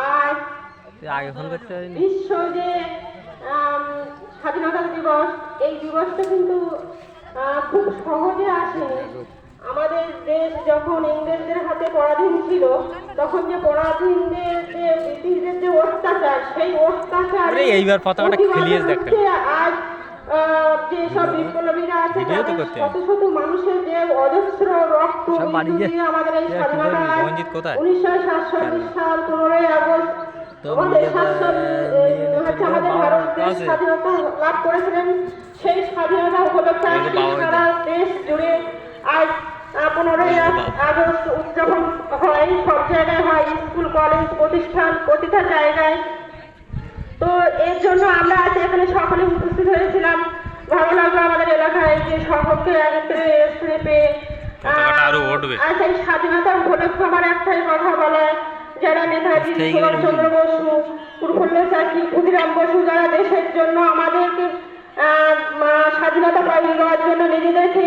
আর বিশ্ব যে স্বাধীনতা দিবস, এই দিবসটা কিন্তু খুব সহজে আসেনি। আমাদের দেশ যখন ইংরেজদের হাতে পরাধীন ছিল, তখন যে পরাধীনদের যে ব্রিটিশদের যে অত্যাচার, সেই অত্যাচার এইবার পতাকাটা খেলিয়ে দেখেন। আজ যে সব বিপ্লবীরা আছে, শত শত মানুষের যে অজস্র রক্ত দিয়ে আমাদের এই স্বাধীনতা 1947 সাল 15ই আগস্ট আমাদের আমাদের ভারত দেশ স্বাধীনতা লাভ করেছিলেন। সেই স্বাধীনতা উপলক্ষে সারা দেশ জুড়ে আজ 15ই আগস্ট উদযাপন হয়, সব জায়গায় হয়, স্কুল কলেজ প্রতিষ্ঠান প্রতিটা জায়গায়। তো এর জন্য আমরা আজ এখানে সকলে উপস্থিত হয়েছিলাম। ভালো লাগলো আমাদের এলাকায় যে সকলকে একত্রে পেয়ে। আর সেই স্বাধীনতা উপলক্ষে আমার একটাই কথা বলা, যারা নেতাজি সুভাষচন্দ্র বসু, প্রফুল্ল চাকী, ক্ষুদিরাম বসু, যারা দেশের জন্য আমাদেরকে স্বাধীনতা পাইয়ে দেওয়ার জন্য নিজেদেরকে